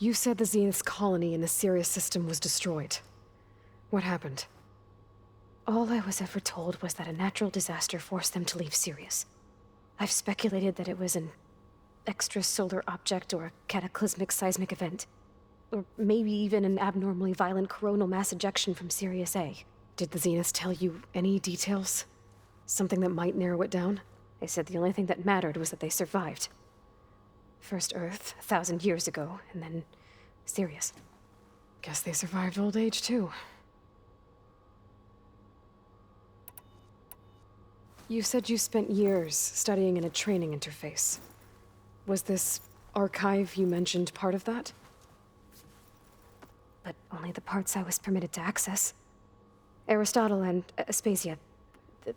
You said the Zenith's colony in the Sirius system was destroyed. What happened? All I was ever told was that a natural disaster forced them to leave Sirius. I've speculated that it was an extrasolar object or a cataclysmic seismic event. Or maybe even an abnormally violent coronal mass ejection from Sirius A. Did the Zeniths tell you any details? Something that might narrow it down? They said the only thing that mattered was that they survived. First Earth, 1,000 years ago, and then Sirius. Guess they survived old age, too. You said you spent years studying in a training interface. Was this archive you mentioned part of that? But only the parts I was permitted to access. Aristotle and Aspasia,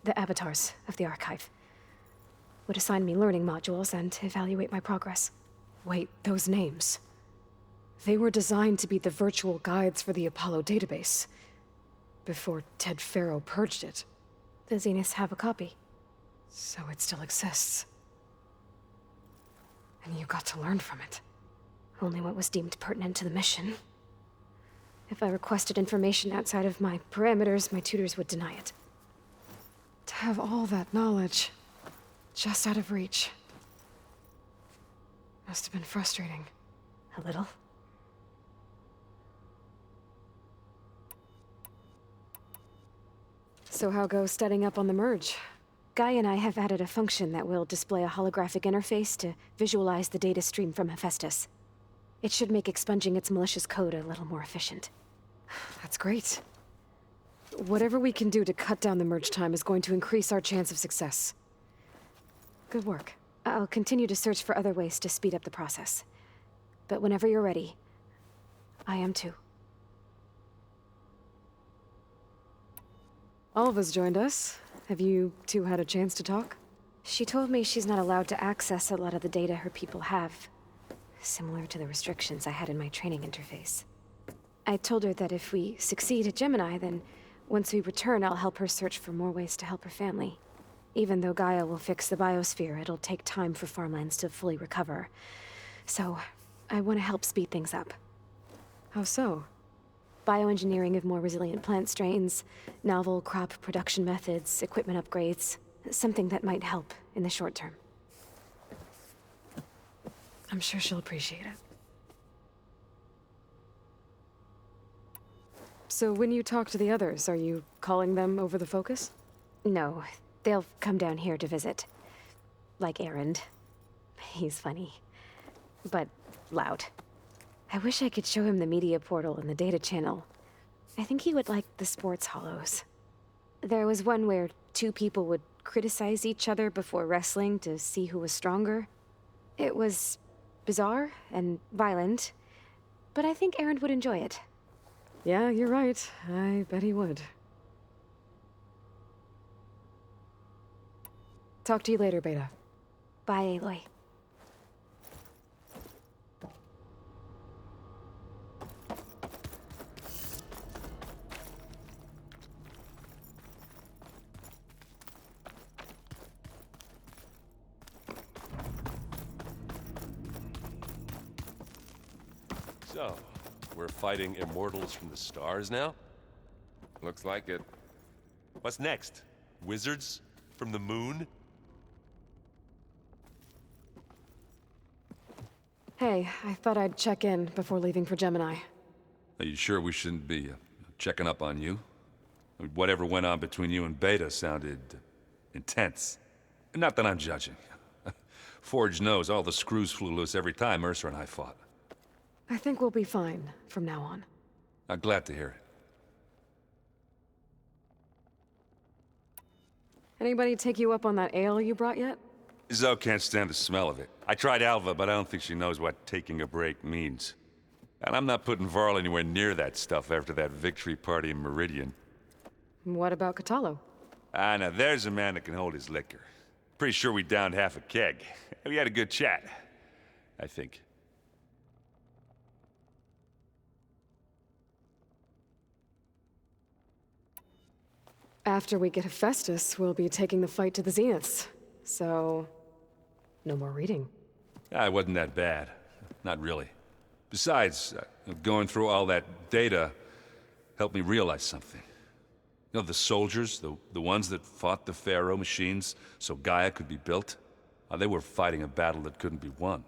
the avatars of the archive, would assign me learning modules and evaluate my progress. Wait, those names. They were designed to be the virtual guides for the Apollo database, before Ted Faro purged it. The Zeniths have a copy. So it still exists. And you got to learn from it. Only what was deemed pertinent to the mission. If I requested information outside of my parameters, my tutors would deny it. To have all that knowledge, just out of reach. Must have been frustrating. A little. So how goes studying up on the merge? Guy and I have added a function that will display a holographic interface to visualize the data stream from Hephaestus. It should make expunging its malicious code a little more efficient. That's great. Whatever we can do to cut down the merge time is going to increase our chance of success. Good work. I'll continue to search for other ways to speed up the process. But whenever you're ready, I am too. Alva's joined us. Have you two had a chance to talk? She told me she's not allowed to access a lot of the data her people have. Similar to the restrictions I had in my training interface. I told her that if we succeed at Gemini, then once we return, I'll help her search for more ways to help her family. Even though Gaia will fix the biosphere, it'll take time for farmlands to fully recover. So, I want to help speed things up. How so? Bioengineering of more resilient plant strains, novel crop production methods, equipment upgrades. Something that might help in the short term. I'm sure she'll appreciate it. So when you talk to the others, are you calling them over the focus? No, they'll come down here to visit. Like Erend. He's funny. But loud. I wish I could show him the media portal and the data channel. I think he would like the sports hollows. There was one where two people would criticize each other before wrestling to see who was stronger. It was bizarre and violent, but I think Erend would enjoy it. Yeah, you're right. I bet he would. Talk to you later, Beta. Bye, Aloy. So, we're fighting immortals from the stars now? Looks like it. What's next? Wizards? From the moon? Hey, I thought I'd check in before leaving for Gemini. Are you sure we shouldn't be checking up on you? Whatever went on between you and Beta sounded intense. Not that I'm judging. Forge knows all the screws flew loose every time Ursa and I fought. I think we'll be fine from now on. I'm glad to hear it. Anybody take you up on that ale you brought yet? Zoe can't stand the smell of it. I tried Alva, but I don't think she knows what taking a break means. And I'm not putting Varl anywhere near that stuff after that victory party in Meridian. What about Catalo? Ah, now there's a man that can hold his liquor. Pretty sure we downed half a keg. We had a good chat, I think. After we get Hephaestus, we'll be taking the fight to the Zeniths. So, no more reading. Ah, it wasn't that bad. Not really. Besides, going through all that data helped me realize something. You know, the soldiers, the ones that fought the Pharaoh machines so Gaia could be built, they were fighting a battle that couldn't be won.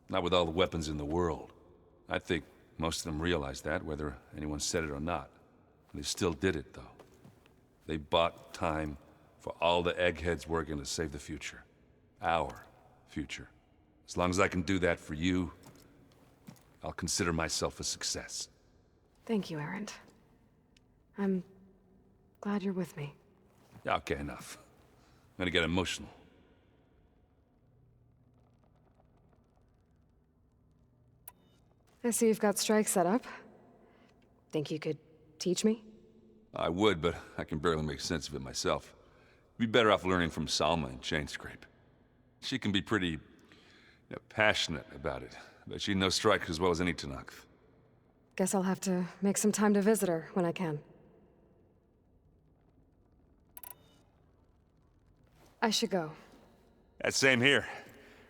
Not with all the weapons in the world. I think most of them realized that, whether anyone said it or not. They still did it, though. They bought time for all the eggheads working to save the future. Our future. As long as I can do that for you, I'll consider myself a success. Thank you, Erend. I'm glad you're with me. Okay, enough. I'm gonna get emotional. I see you've got strike set up. Think you could teach me? I would, but I can barely make sense of it myself. You'd be better off learning from Salma and Chainscrape. She can be pretty passionate about it, but she knows strike as well as any Tenakth. Guess I'll have to make some time to visit her when I can. I should go. That same here.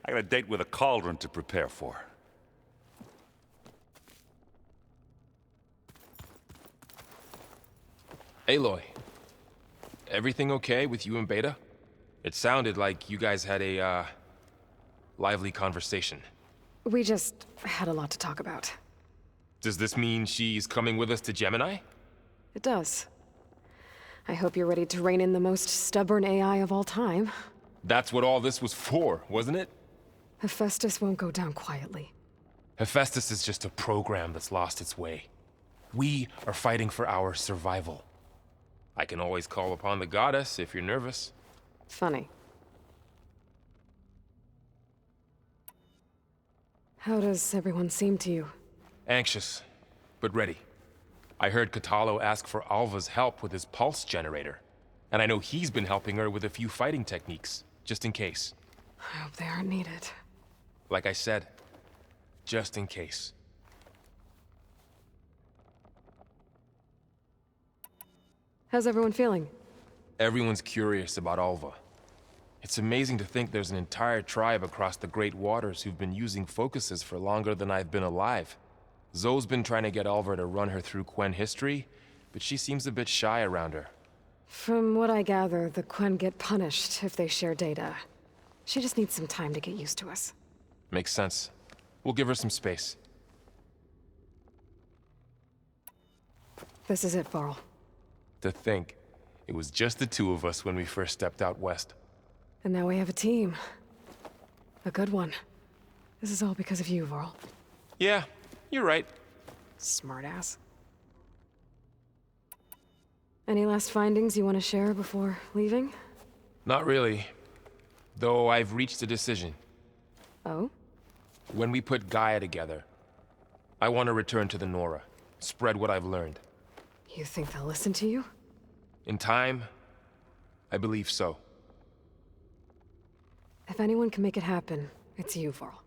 I got a date with a cauldron to prepare for. Aloy, everything okay with you and Beta? It sounded like you guys had a, lively conversation. We just had a lot to talk about. Does this mean she's coming with us to Gemini? It does. I hope you're ready to rein in the most stubborn AI of all time. That's what all this was for, wasn't it? Hephaestus won't go down quietly. Hephaestus is just a program that's lost its way. We are fighting for our survival. I can always call upon the goddess if you're nervous. Funny. How does everyone seem to you? Anxious, but ready. I heard Katalo ask for Alva's help with his pulse generator. And I know he's been helping her with a few fighting techniques, just in case. I hope they aren't needed. Like I said, just in case. How's everyone feeling? Everyone's curious about Alva. It's amazing to think there's an entire tribe across the Great Waters who've been using focuses for longer than I've been alive. Zoe's been trying to get Alva to run her through Quen history, but she seems a bit shy around her. From what I gather, the Quen get punished if they share data. She just needs some time to get used to us. Makes sense. We'll give her some space. This is it, Varl. To think, it was just the two of us when we first stepped out west. And now we have a team. A good one. This is all because of you, Varl. Yeah, you're right. Smartass. Any last findings you want to share before leaving? Not really. Though I've reached a decision. Oh? When we put Gaia together, I want to return to the Nora. Spread what I've learned. You think they'll listen to you? In time, I believe so. If anyone can make it happen, it's you, Varl.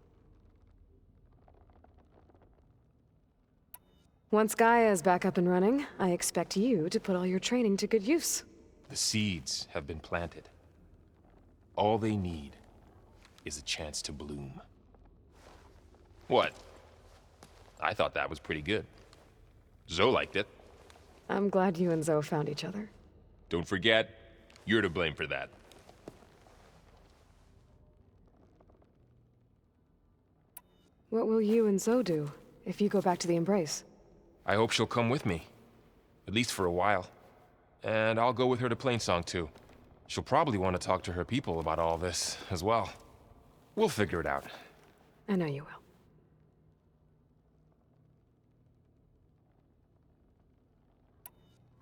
Once Gaia is back up and running, I expect you to put all your training to good use. The seeds have been planted. All they need is a chance to bloom. What? I thought that was pretty good. Zoe liked it. I'm glad you and Zoe found each other. Don't forget, you're to blame for that. What will you and Zoe do if you go back to the Embrace? I hope she'll come with me. At least for a while. And I'll go with her to Plainsong too. She'll probably want to talk to her people about all this as well. We'll figure it out. I know you will.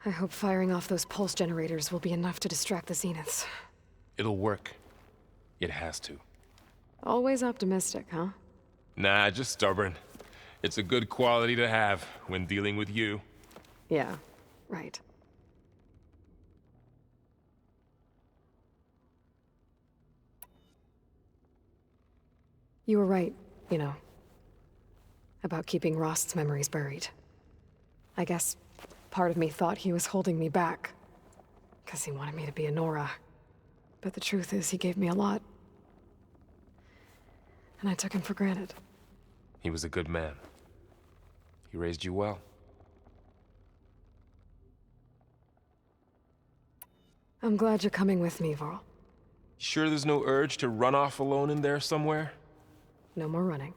I hope firing off those pulse generators will be enough to distract the Zeniths. It'll work. It has to. Always optimistic, huh? Nah, just stubborn. It's a good quality to have when dealing with you. Yeah, right. You were right, you know, about keeping Rost's memories buried. I guess part of me thought he was holding me back, because he wanted me to be a Nora. But the truth is, he gave me a lot. And I took him for granted. He was a good man. He raised you well. I'm glad you're coming with me, Varl. Sure there's no urge to run off alone in there somewhere? No more running.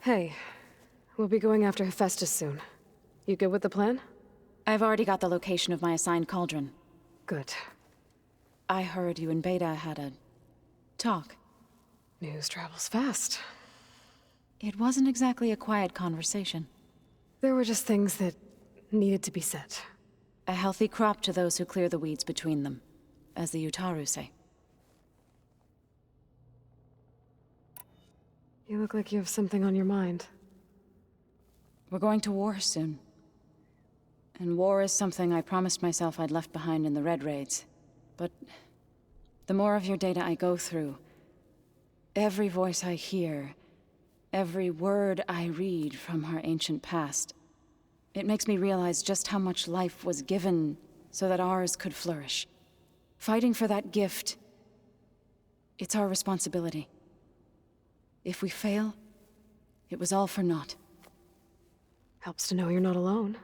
Hey, we'll be going after Hephaestus soon. You good with the plan? I've already got the location of my assigned cauldron. Good. I heard you and Beta had a talk. News travels fast. It wasn't exactly a quiet conversation. There were just things that needed to be said. A healthy crop to those who clear the weeds between them, as the Utaru say. You look like you have something on your mind. We're going to war soon. And war is something I promised myself I'd left behind in the Red Raids. But the more of your data I go through, every voice I hear, every word I read from our ancient past, it makes me realize just how much life was given so that ours could flourish. Fighting for that gift, it's our responsibility. If we fail, it was all for naught. Helps to know you're not alone.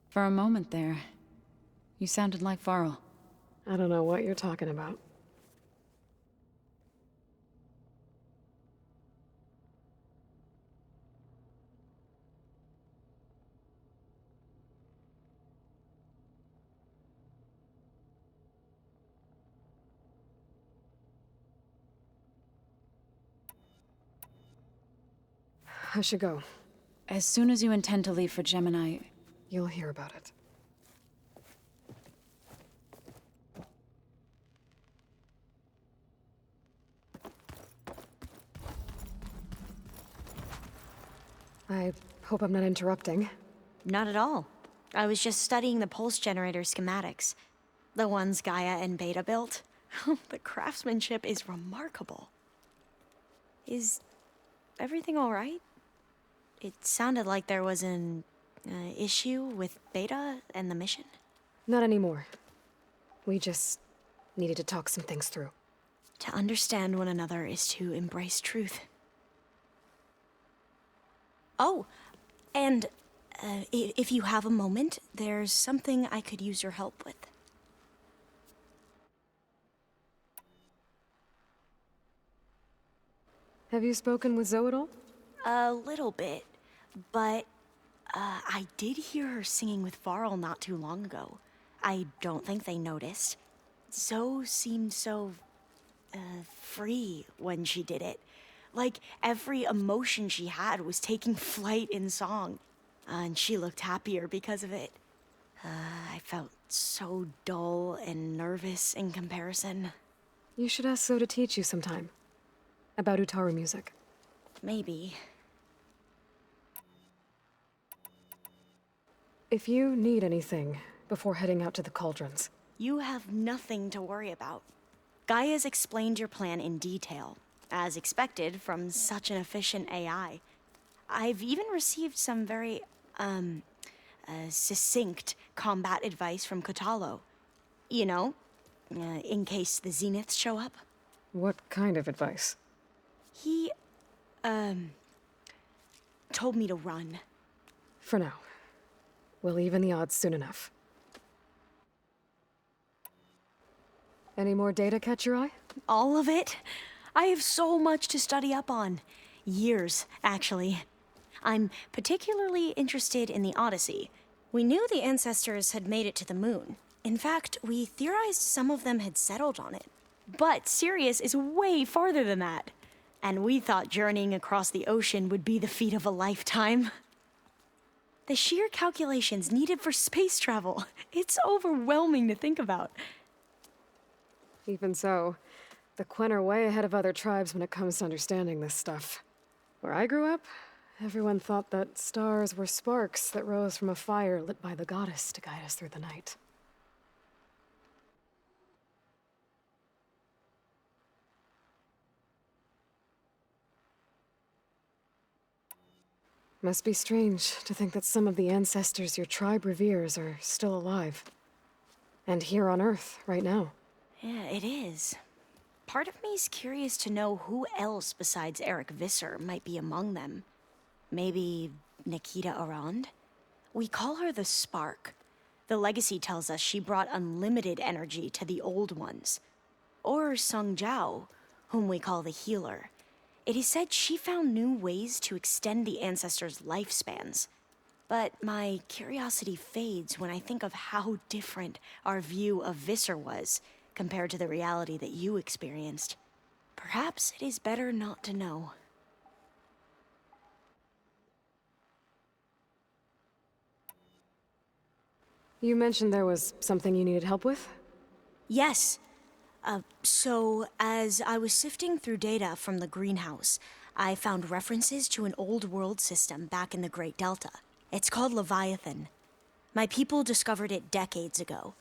For a moment there, you sounded like Varl. I don't know what you're talking about. I should go. As soon as you intend to leave for Gemini, You'll hear about it. I hope I'm not interrupting. Not at all. I was just studying the pulse generator schematics. The ones Gaia and Beta built. The craftsmanship is remarkable. Is everything all right? It sounded like there was an issue with Beta and the mission. Not anymore. We just needed to talk some things through. To understand one another is to embrace truth. Oh, and if you have a moment, there's something I could use your help with. Have you spoken with Zoe at all? A little bit, but I did hear her singing with Varl not too long ago. I don't think they noticed. Zoe seemed so free when she did it. Like every emotion she had was taking flight in song. And she looked happier because of it. I felt so dull and nervous in comparison. You should ask Zoe to teach you sometime. About Utaru music. Maybe. If you need anything before heading out to the cauldrons. You have nothing to worry about. Gaia's explained your plan in detail, as expected from such an efficient AI. I've even received some very, succinct combat advice from Kotalo. You know, in case the Zeniths show up. What kind of advice? He, told me to run. For now. We'll even the odds soon enough. Any more data catch your eye? All of it? I have so much to study up on. Years, actually. I'm particularly interested in the Odyssey. We knew the ancestors had made it to the moon. In fact, we theorized some of them had settled on it. But Sirius is way farther than that. And we thought journeying across the ocean would be the feat of a lifetime. The sheer calculations needed for space travel, it's overwhelming to think about. Even so, the Quen are way ahead of other tribes when it comes to understanding this stuff. Where I grew up, everyone thought that stars were sparks that rose from a fire lit by the goddess to guide us through the night. Must be strange to think that some of the ancestors your tribe reveres are still alive. And here on Earth, right now. Yeah, it is. Part of me's curious to know who else besides Eric Visser might be among them. Maybe Nikita Arand? We call her the Spark. The legacy tells us she brought unlimited energy to the old ones. Or Sung Jiao, whom we call the Healer. It is said she found new ways to extend the ancestors' lifespans. But my curiosity fades when I think of how different our view of Visser was compared to the reality that you experienced. Perhaps it is better not to know. You mentioned there was something you needed help with? Yes. So, as I was sifting through data from the greenhouse, I found references to an old world system back in the Great Delta. It's called Leviathan. My people discovered it decades ago.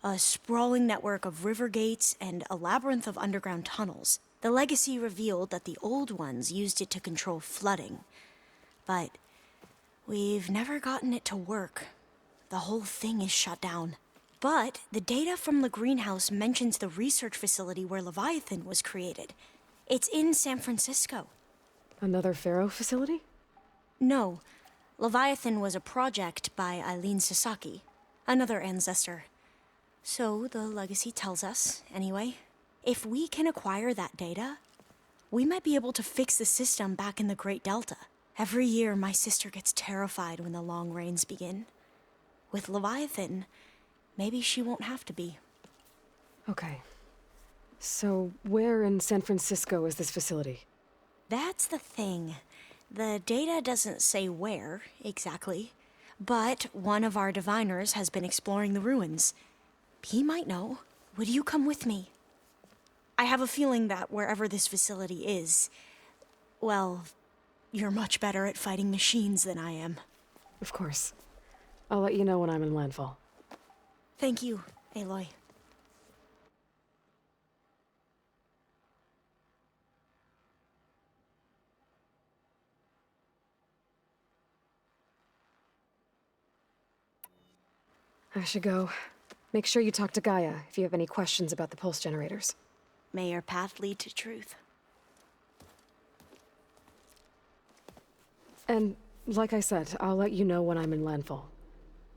A sprawling network of river gates and a labyrinth of underground tunnels. The legacy revealed that the old ones used it to control flooding. But we've never gotten it to work. The whole thing is shut down. But the data from the greenhouse mentions the research facility where Leviathan was created. It's in San Francisco. Another Pharaoh facility? No. Leviathan was a project by Eileen Sasaki, another ancestor. So the legacy tells us, anyway. If we can acquire that data, we might be able to fix the system back in the Great Delta. Every year, my sister gets terrified when the long rains begin. With Leviathan, maybe she won't have to be. Okay. So, where in San Francisco is this facility? That's the thing. The data doesn't say where, exactly. But one of our diviners has been exploring the ruins. He might know. Would you come with me? I have a feeling that wherever this facility is, well, you're much better at fighting machines than I am. Of course. I'll let you know when I'm in landfall. Thank you, Aloy. I should go. Make sure you talk to Gaia if you have any questions about the pulse generators. May your path lead to truth. And, like I said, I'll let you know when I'm in landfall.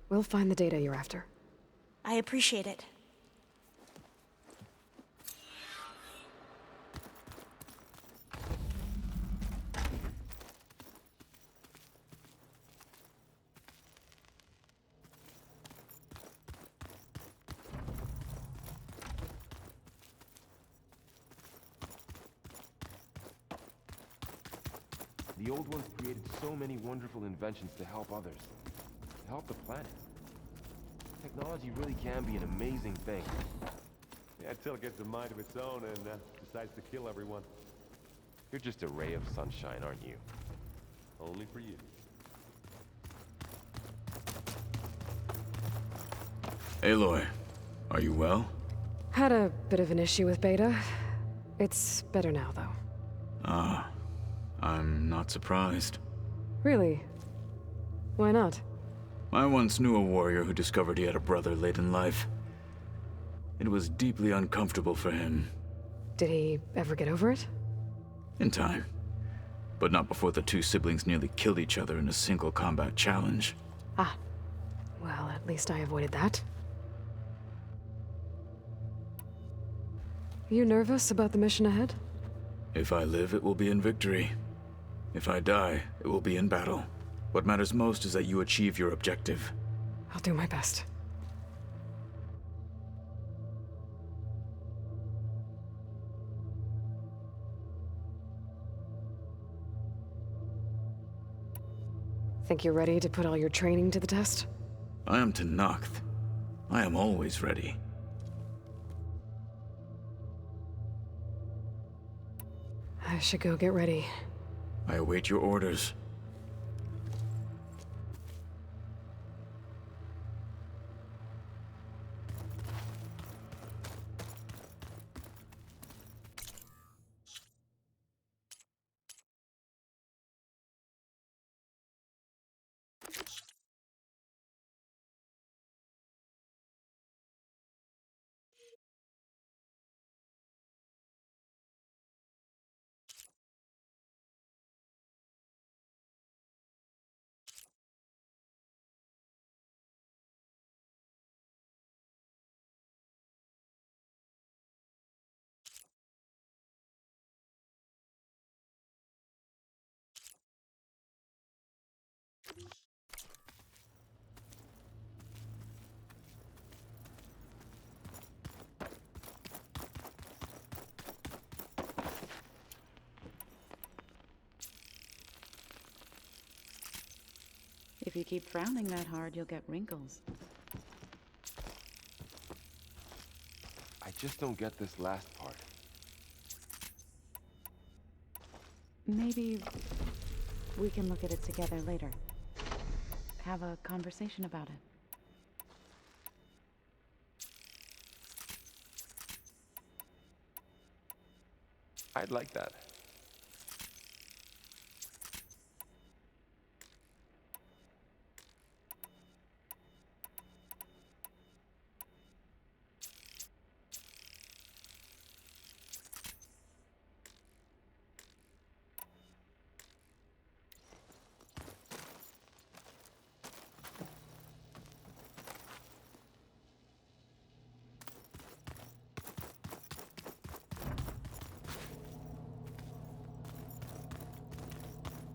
We'll find the data you're after. I appreciate it. The old ones created so many wonderful inventions to help others. To help the planet. Technology really can be an amazing thing. Yeah, until it gets a mind of its own and decides to kill everyone. You're just a ray of sunshine, aren't you? Only for you. Aloy, are you well? Had a bit of an issue with Beta. It's better now, though. Ah, I'm not surprised. Really? Why not? I once knew a warrior who discovered he had a brother late in life. It was deeply uncomfortable for him. Did he ever get over it? In time. But not before the two siblings nearly killed each other in a single combat challenge. Ah. Well, at least I avoided that. You nervous about the mission ahead? If I live, it will be in victory. If I die, it will be in battle. What matters most is that you achieve your objective. I'll do my best. Think you're ready to put all your training to the test? I am Tenakth. I am always ready. I should go get ready. I await your orders. you keep frowning that hard, you'll get wrinkles. I just don't get this last part. Maybe we can look at it together later. Have a conversation about it. I'd like that.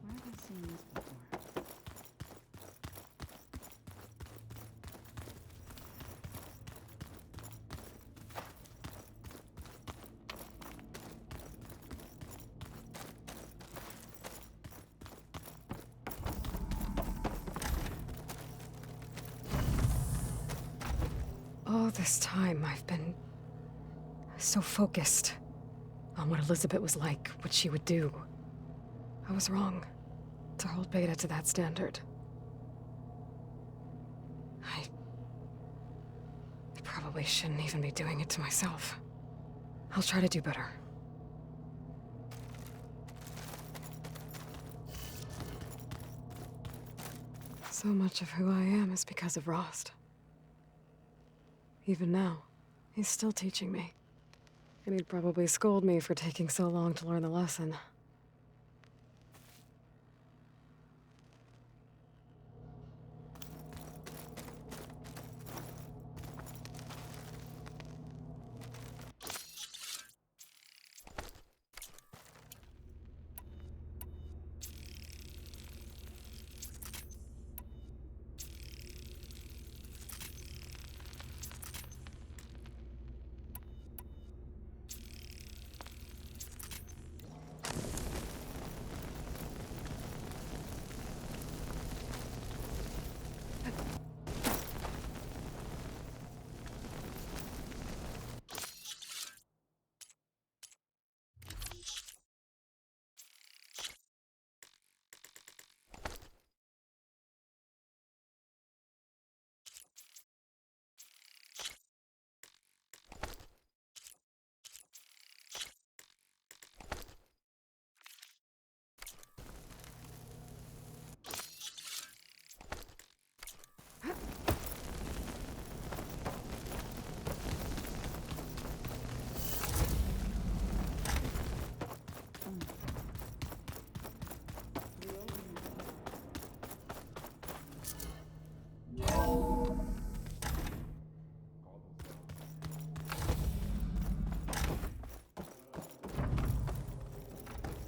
Where have I seen this before? All this time, I've been so focused on what Elizabeth was like, what she would do. I was wrong to hold Beta to that standard. I probably shouldn't even be doing it to myself. I'll try to do better. So much of who I am is because of Rost. Even now, he's still teaching me. And he'd probably scold me for taking so long to learn the lesson.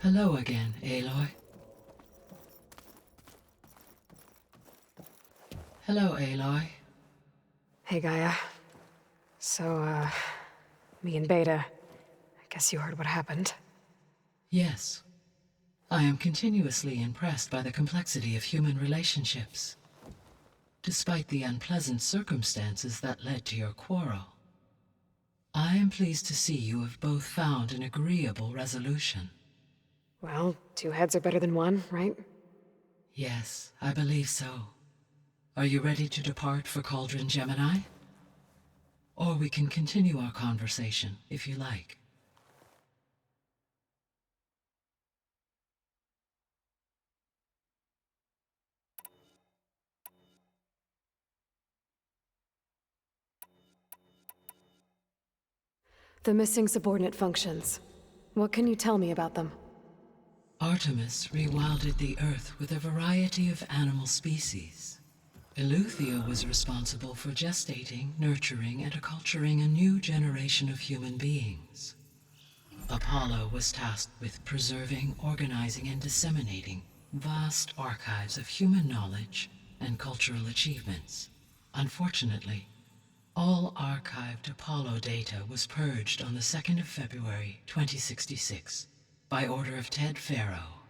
Hello again, Aloy. Hello, Aloy. Hey, Gaia. So, me and Beta, I guess you heard what happened. Yes. I am continuously impressed by the complexity of human relationships. Despite the unpleasant circumstances that led to your quarrel, I am pleased to see you have both found an agreeable resolution. Well, two heads are better than one, right? Yes, I believe so. Are you ready to depart for Cauldron Gemini? Or we can continue our conversation, if you like. The missing subordinate functions. What can you tell me about them? Artemis rewilded the Earth with a variety of animal species. Eleuthia was responsible for gestating, nurturing, and acculturating a new generation of human beings. Apollo was tasked with preserving, organizing, and disseminating vast archives of human knowledge and cultural achievements. Unfortunately, all archived Apollo data was purged on the 2nd of February, 2066, by order of Ted Farrow.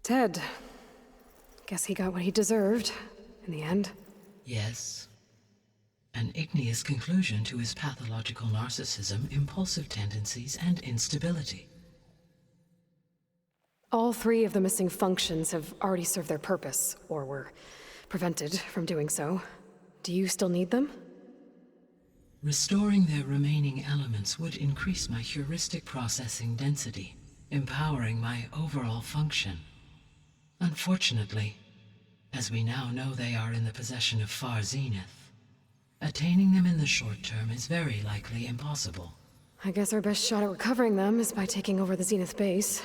Ted. Guess he got what he deserved, in the end. Yes. An igneous conclusion to his pathological narcissism, impulsive tendencies, and instability. All 3 of the missing functions have already served their purpose, or were prevented from doing so. Do you still need them? Restoring their remaining elements would increase my heuristic processing density, empowering my overall function. Unfortunately, as we now know they are in the possession of Far Zenith, attaining them in the short term is very likely impossible. I guess our best shot at recovering them is by taking over the Zenith base.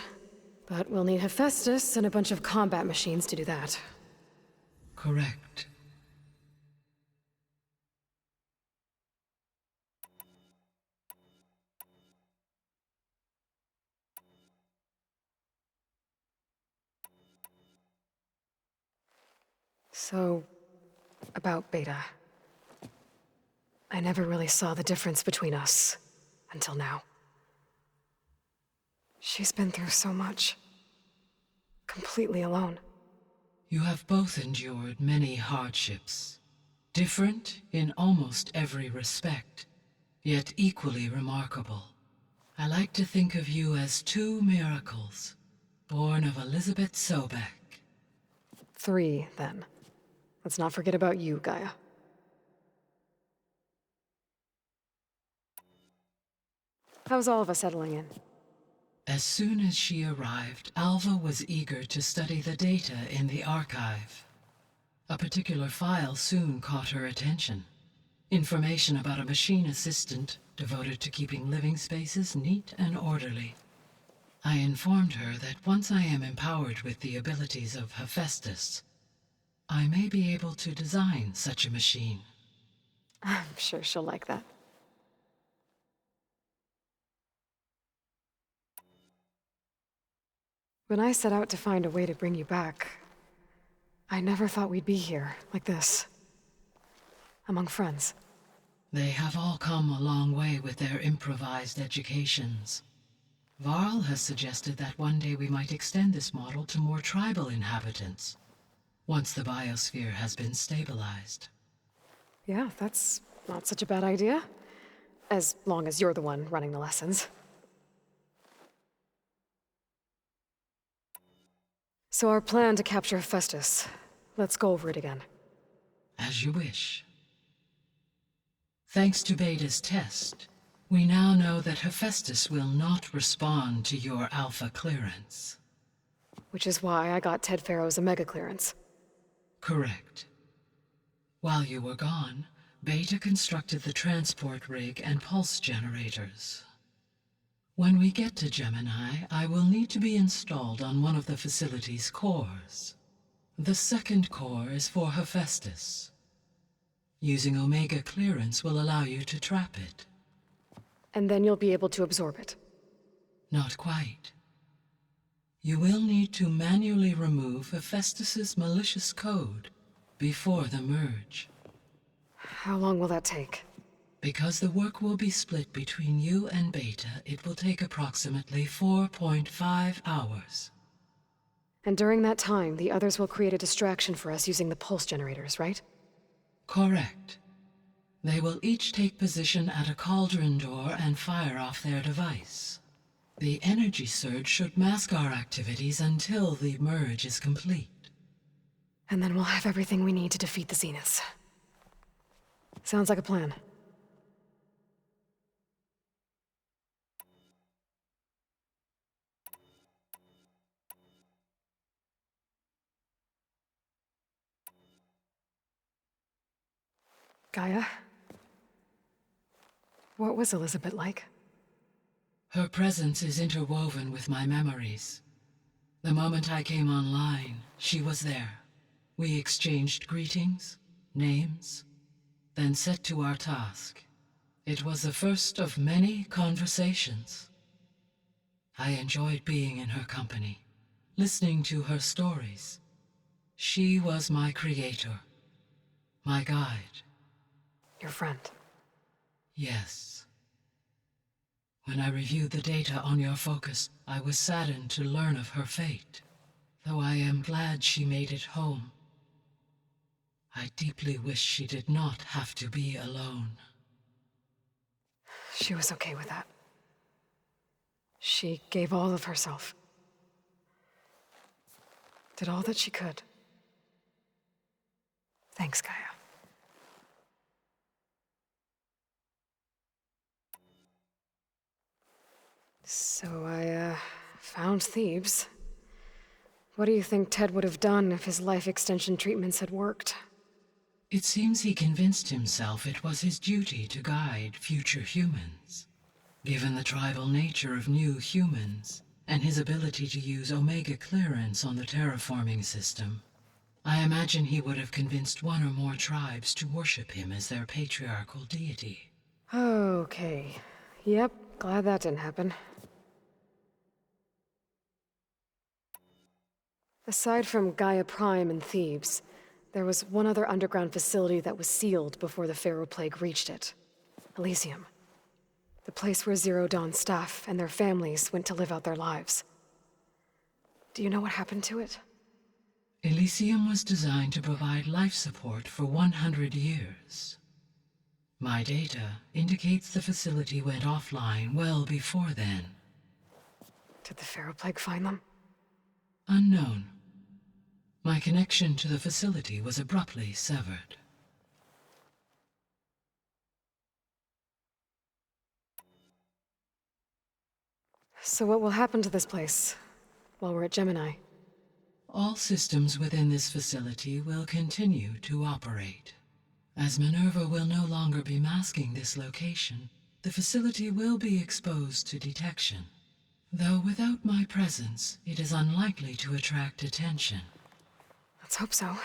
But we'll need Hephaestus and a bunch of combat machines to do that. Correct. So, about Beta. I never really saw the difference between us, until now. She's been through so much. Completely alone. You have both endured many hardships. Different in almost every respect, yet equally remarkable. I like to think of you as 2 miracles, born of Elizabeth Sobek. 3, then. Let's not forget about you, Gaia. How's all of us settling in? As soon as she arrived, Alva was eager to study the data in the archive. A particular file soon caught her attention. Information about a machine assistant devoted to keeping living spaces neat and orderly. I informed her that once I am empowered with the abilities of Hephaestus, I may be able to design such a machine. I'm sure she'll like that. When I set out to find a way to bring you back, I never thought we'd be here, like this. Among friends. They have all come a long way with their improvised educations. Varl has suggested that one day we might extend this model to more tribal inhabitants, once the biosphere has been stabilized. Yeah, that's not such a bad idea. As long as you're the one running the lessons. So our plan to capture Hephaestus. Let's go over it again. As you wish. Thanks to Beta's test, we now know that Hephaestus will not respond to your Alpha clearance. Which is why I got Ted Farrow's Omega clearance. Correct. While you were gone, Beta constructed the transport rig and pulse generators. When we get to Gemini, I will need to be installed on one of the facility's cores. The second core is for Hephaestus. Using Omega clearance will allow you to trap it. And then you'll be able to absorb it. Not quite. You will need to manually remove Hephaestus's malicious code before the merge. How long will that take? Because the work will be split between you and Beta, it will take approximately 4.5 hours. And during that time, the others will create a distraction for us using the pulse generators, right? Correct. They will each take position at a cauldron door and fire off their device. The energy surge should mask our activities until the merge is complete. And then we'll have everything we need to defeat the Zeniths. Sounds like a plan. Gaia? What was Elizabeth like? Her presence is interwoven with my memories. The moment I came online, she was there. We exchanged greetings, names, then set to our task. It was the first of many conversations. I enjoyed being in her company, listening to her stories. She was my creator, my guide. Your friend. Yes. When I reviewed the data on your focus, I was saddened to learn of her fate. though I am glad she made it home. I deeply wish she did not have to be alone. She was okay with that. She gave all of herself. Did all that she could. Thanks, Gaia. So I, found Thebes. What do you think Ted would have done if his life extension treatments had worked? It seems he convinced himself it was his duty to guide future humans. Given the tribal nature of new humans, and his ability to use Omega clearance on the terraforming system, I imagine he would have convinced one or more tribes to worship him as their patriarchal deity. Okay. Yep, glad that didn't happen. Aside from Gaia Prime and Thebes, there was one other underground facility that was sealed before the Pharaoh Plague reached it. Elysium. The place where Zero Dawn staff and their families went to live out their lives. Do you know what happened to it? Elysium was designed to provide life support for 100 years. My data indicates the facility went offline well before then. Did the Pharaoh Plague find them? Unknown. My connection to the facility was abruptly severed. So what will happen to this place while we're at Gemini? All systems within this facility will continue to operate. As Minerva will no longer be masking this location, the facility will be exposed to detection. Though without my presence, it is unlikely to attract attention. Let's hope so.